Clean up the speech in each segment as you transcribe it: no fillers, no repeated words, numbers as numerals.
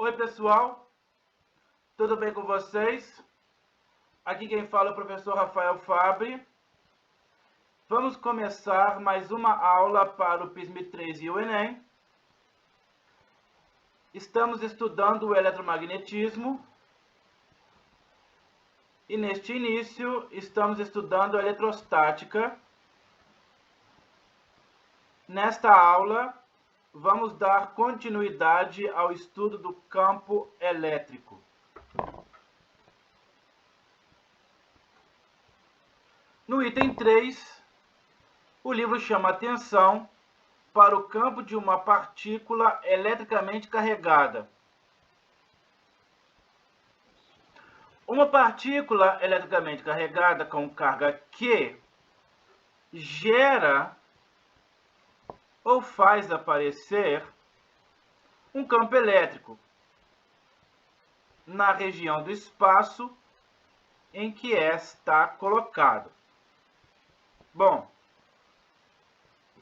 Oi pessoal, tudo bem com vocês? Aqui quem fala é o professor Rafael Fabre. Vamos começar mais uma aula para o PISM 3 e o Enem. Estamos estudando o eletromagnetismo e neste início estamos estudando a eletrostática. Nesta aula vamos dar continuidade ao estudo do campo elétrico. No item 3, o livro chama atenção para o campo de uma partícula eletricamente carregada. Uma partícula eletricamente carregada com carga Q gera ou faz aparecer um campo elétrico na região do espaço em que está colocado. Bom,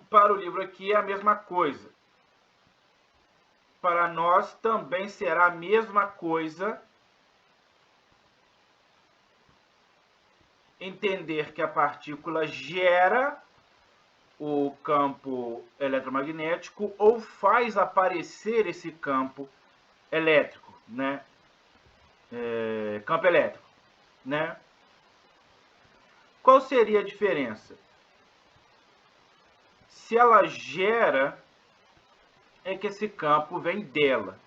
para o livro aqui é a mesma coisa. Para nós também será a mesma coisa entender que a partícula gera o campo eletromagnético ou faz aparecer esse campo elétrico, né? Campo elétrico, né? Qual seria a diferença? Se ela gera, é que esse campo vem dela.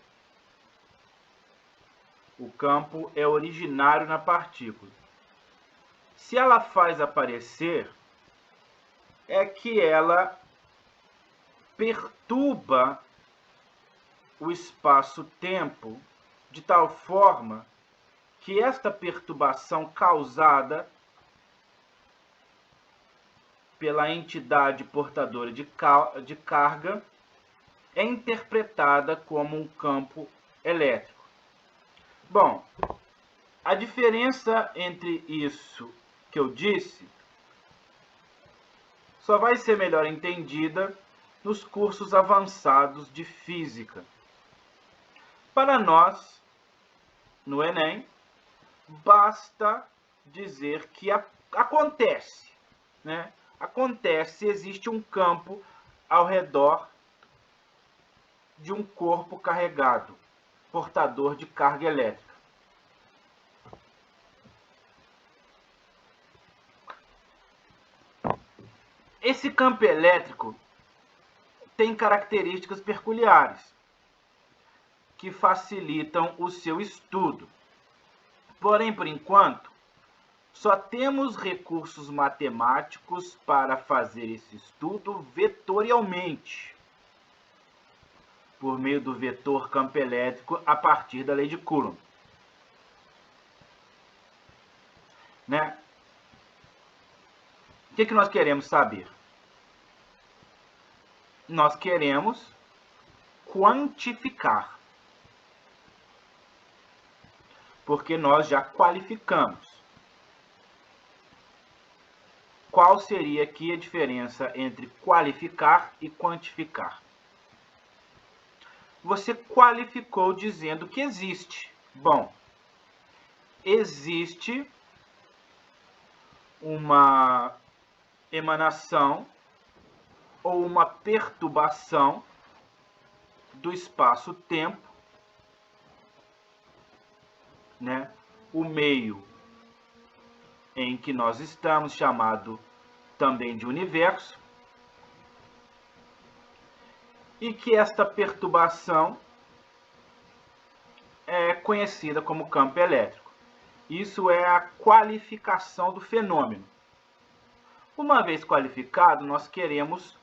O campo é originário na partícula. Se ela faz aparecer, é que ela perturba o espaço-tempo de tal forma que esta perturbação causada pela entidade portadora de carga é interpretada como um campo elétrico. Bom, a diferença entre isso que eu disse só vai ser melhor entendida nos cursos avançados de física. Para nós, no Enem, basta dizer que acontece, né? Acontece, existe um campo ao redor de um corpo carregado, portador de carga elétrica. Esse campo elétrico tem características peculiares que facilitam o seu estudo. Porém, por enquanto, só temos recursos matemáticos para fazer esse estudo vetorialmente, por meio do vetor campo elétrico a partir da lei de Coulomb. Né? O que nós queremos saber? Nós queremos quantificar, porque nós já qualificamos. Qual seria aqui a diferença entre qualificar e quantificar? Você qualificou dizendo que existe. Bom, existe uma emanação ou uma perturbação do espaço-tempo, né? O meio em que nós estamos, chamado também de universo, e que esta perturbação é conhecida como campo elétrico. Isso é a qualificação do fenômeno. Uma vez qualificado, nós queremos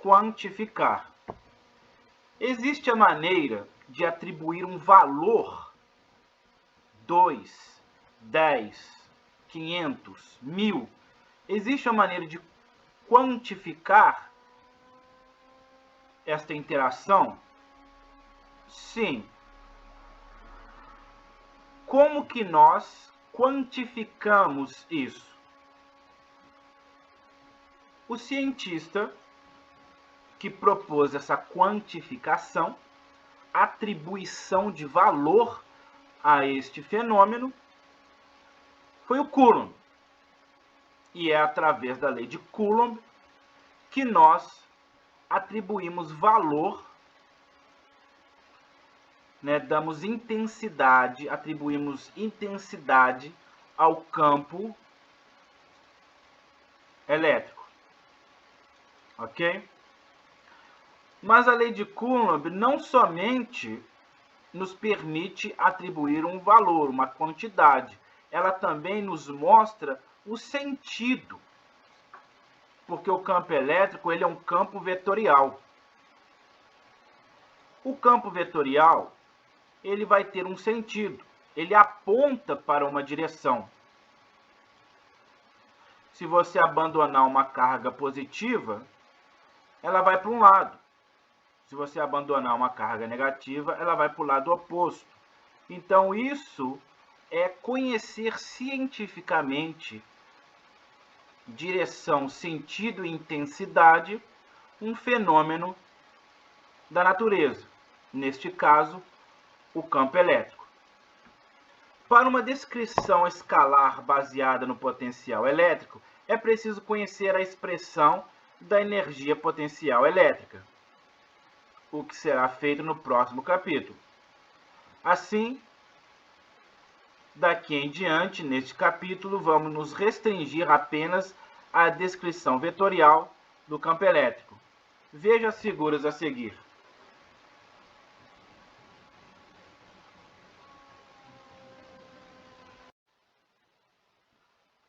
quantificar. Existe a maneira de atribuir um valor, 2, 10, 500, 1000. Existe a maneira de quantificar esta interação? Sim. Como que nós quantificamos isso? O cientista que propôs essa quantificação atribuição de valor a este fenômeno foi o Coulomb. E é através da lei de Coulomb que nós atribuímos valor, damos intensidade, atribuímos intensidade ao campo elétrico. Ok? Mas a lei de Coulomb não somente nos permite atribuir um valor, uma quantidade, ela também nos mostra o sentido, porque o campo elétrico ele é um campo vetorial. O campo vetorial ele vai ter um sentido, ele aponta para uma direção. Se você abandonar uma carga positiva, ela vai para um lado. Se você abandonar uma carga negativa, ela vai para o lado oposto. Então, isso é conhecer cientificamente direção, sentido e intensidade, um fenômeno da natureza. Neste caso, o campo elétrico. Para uma descrição escalar baseada no potencial elétrico, é preciso conhecer a expressão da energia potencial elétrica, o que será feito no próximo capítulo. Assim, daqui em diante, neste capítulo, vamos nos restringir apenas à descrição vetorial do campo elétrico. Veja as figuras a seguir.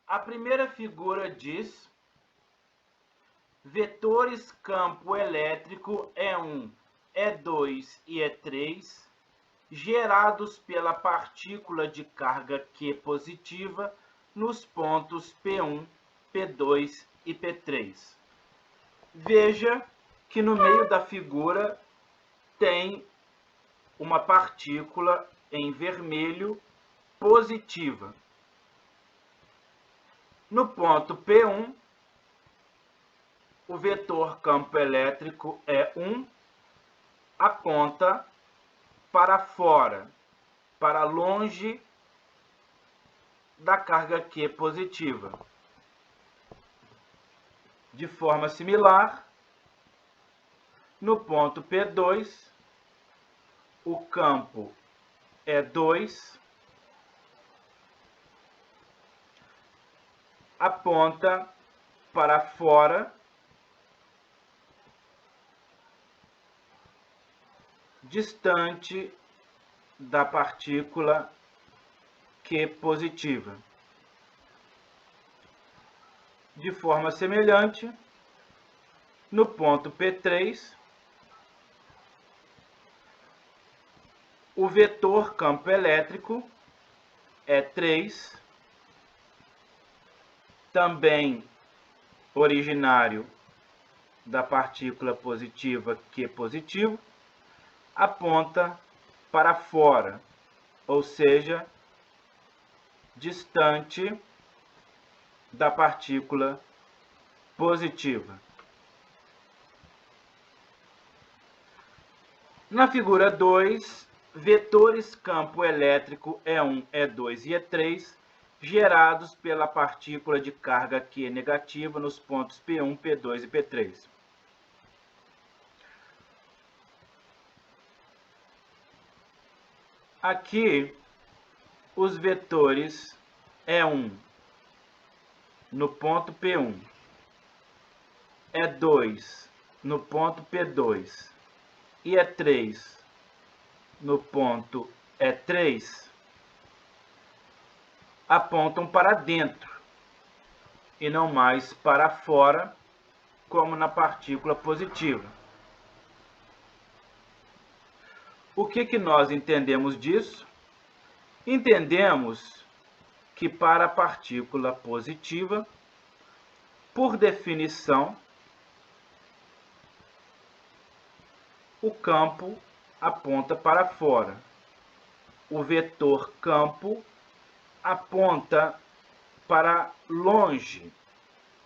A primeira figura diz: vetores campo elétrico E1, E2 e E3, gerados pela partícula de carga Q positiva nos pontos P1, P2 e P3. Veja que no meio da figura tem uma partícula em vermelho positiva. No ponto P1, o vetor campo elétrico E1 aponta para fora, para longe da carga Q positiva. De forma similar, no ponto P2, o campo E2 aponta para fora, distante da partícula Q positiva. De forma semelhante, no ponto P3, o vetor campo elétrico E3, também originário da partícula positiva Q positivo, aponta para fora, ou seja, distante da partícula positiva. Na figura 2, vetores campo elétrico E1, E2 e E3, gerados pela partícula de carga Q negativa nos pontos P1, P2 e P3. Aqui, os vetores E1 no ponto P1, E2 no ponto P2 e E3 no ponto E3 apontam para dentro e não mais para fora, como na partícula positiva. O que nós entendemos disso? Entendemos que para a partícula positiva, por definição, o campo aponta para fora. O vetor campo aponta para longe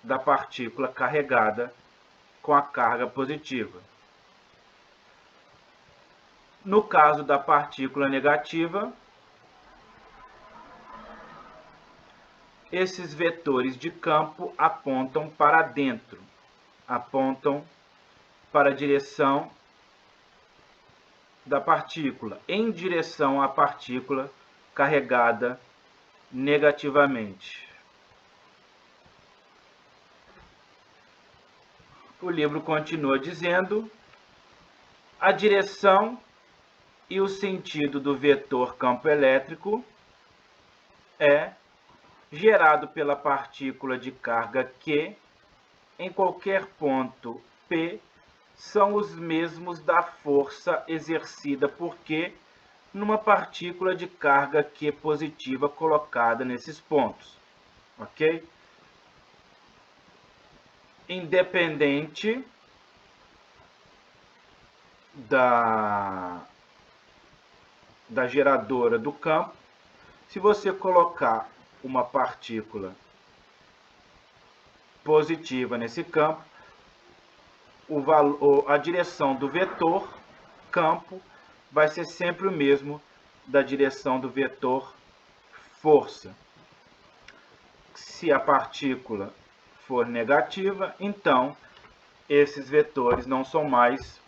da partícula carregada com a carga positiva. No caso da partícula negativa, esses vetores de campo apontam para dentro, apontam para a direção da partícula, em direção à partícula carregada negativamente. O livro continua dizendo: a direção e o sentido do vetor campo elétrico é gerado pela partícula de carga Q em qualquer ponto P são os mesmos da força exercida por Q numa partícula de carga Q positiva colocada nesses pontos, ok? Independente da geradora do campo, se você colocar uma partícula positiva nesse campo, a direção do vetor campo vai ser sempre o mesmo da direção do vetor força. Se a partícula for negativa, então esses vetores não são mais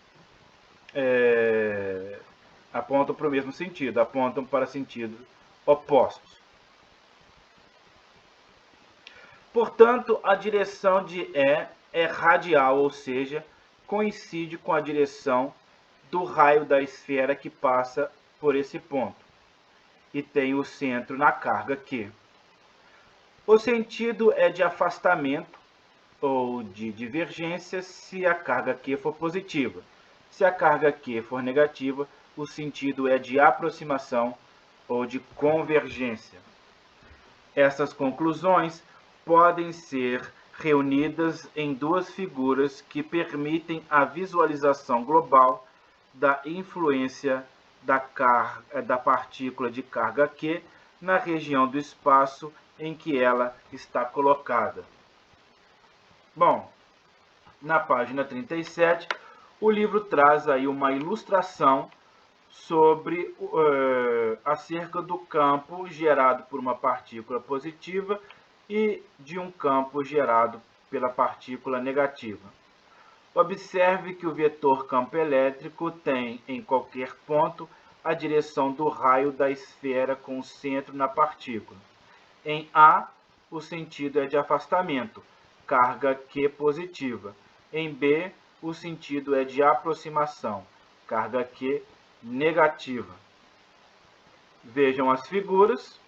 apontam para o mesmo sentido, apontam para sentidos opostos. Portanto, a direção de E é radial, ou seja, coincide com a direção do raio da esfera que passa por esse ponto e tem o centro na carga Q. O sentido é de afastamento ou de divergência se a carga Q for positiva. Se a carga Q for negativa, o sentido é de aproximação ou de convergência. Essas conclusões podem ser reunidas em duas figuras que permitem a visualização global da influência da partícula de carga Q na região do espaço em que ela está colocada. Bom, na página 37, o livro traz aí uma ilustração sobre acerca do campo gerado por uma partícula positiva e de um campo gerado pela partícula negativa. Observe que o vetor campo elétrico tem, em qualquer ponto, a direção do raio da esfera com o centro na partícula. Em A, o sentido é de afastamento, carga Q positiva. Em B, o sentido é de aproximação, carga Q negativa. Vejam as figuras.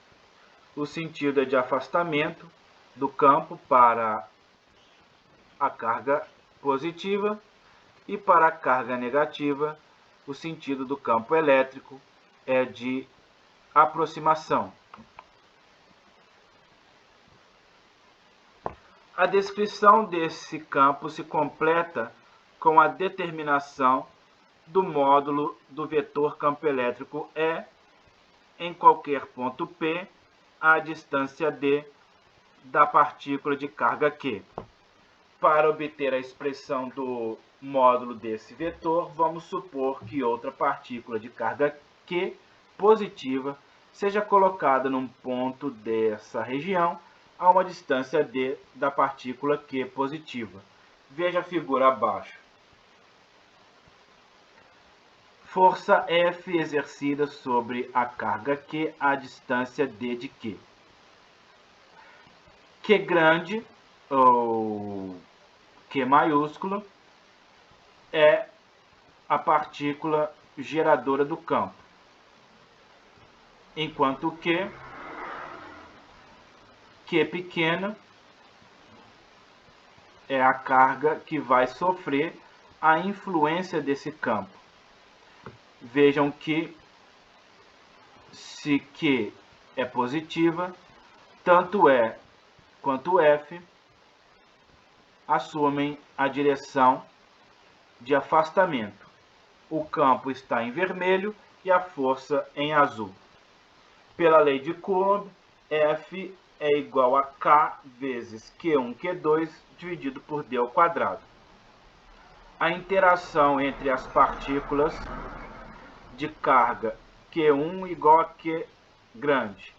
O sentido é de afastamento do campo para a carga positiva e para a carga negativa, o sentido do campo elétrico é de aproximação. A descrição desse campo se completa com a determinação do módulo do vetor campo elétrico E em qualquer ponto P à distância d da partícula de carga Q. Para obter a expressão do módulo desse vetor, vamos supor que outra partícula de carga Q positiva seja colocada num ponto dessa região a uma distância d da partícula Q positiva. Veja a figura abaixo. Força F exercida sobre a carga Q à distância d de Q. Q grande, ou Q maiúsculo, é a partícula geradora do campo, enquanto Q pequena é a carga que vai sofrer a influência desse campo. Vejam que se Q é positiva, tanto E quanto F assumem a direção de afastamento. O campo está em vermelho e a força em azul. Pela lei de Coulomb, F é igual a K vezes Q1, Q2 dividido por D ao quadrado. A interação entre as partículas de carga Q1 igual a Q grande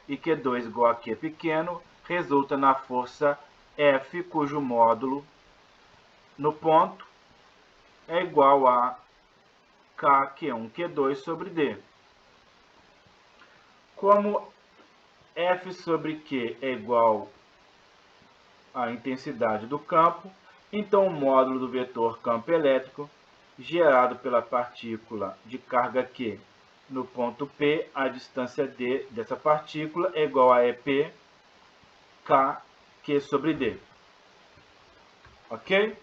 e Q2 igual a Q pequeno, resulta na força F, cujo módulo no ponto é igual a K Q1 Q2 sobre D. Como F sobre Q é igual à intensidade do campo, então o módulo do vetor campo elétrico gerado pela partícula de carga Q no ponto P, a distância D dessa partícula é igual a EP K Q sobre D. Ok?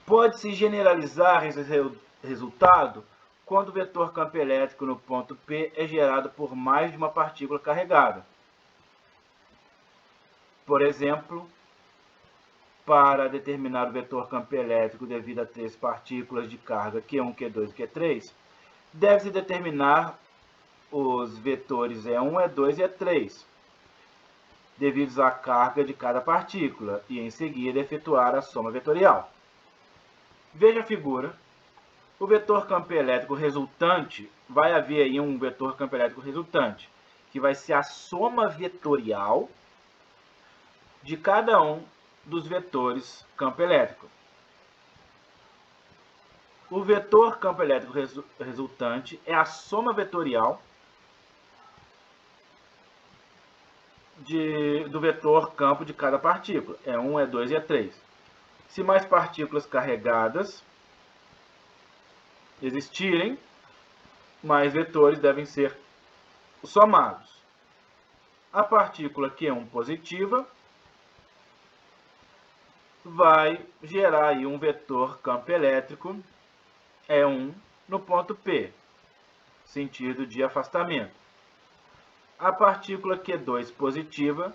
Pode-se generalizar esse resultado quando o vetor campo elétrico no ponto P é gerado por mais de uma partícula carregada. Por exemplo, para determinar o vetor campo elétrico devido a 3 partículas de carga Q1, Q2 e Q3, deve-se determinar os vetores E1, E2 e E3, devidos à carga de cada partícula, e em seguida efetuar a soma vetorial. Veja a figura. O vetor campo elétrico resultante, vai haver aí um vetor campo elétrico resultante, que vai ser a soma vetorial de cada um dos vetores campo elétrico. O vetor campo elétrico resultante é a soma vetorial do vetor campo de cada partícula, E1, E2 e E3. Se mais partículas carregadas existirem, mais vetores devem ser somados. A partícula Q1 positiva vai gerar aí um vetor campo elétrico E1 no ponto P, sentido de afastamento. A partícula Q2 positiva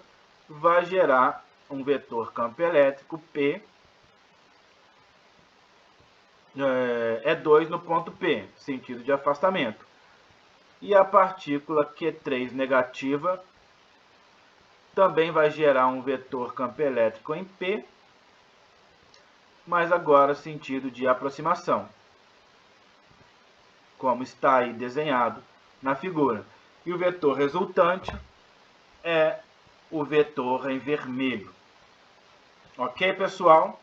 vai gerar um vetor campo elétrico P, E2 no ponto P, sentido de afastamento. E a partícula Q3 negativa também vai gerar um vetor campo elétrico em P, mas agora sentido de aproximação, como está aí desenhado na figura. E o vetor resultante é o vetor em vermelho. Ok, pessoal?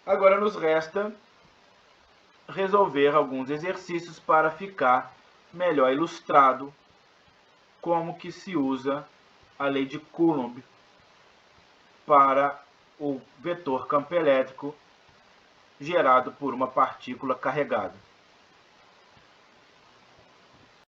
Agora nos resta resolver alguns exercícios para ficar melhor ilustrado como que se usa a lei de Coulomb para o vetor campo elétrico gerado por uma partícula carregada.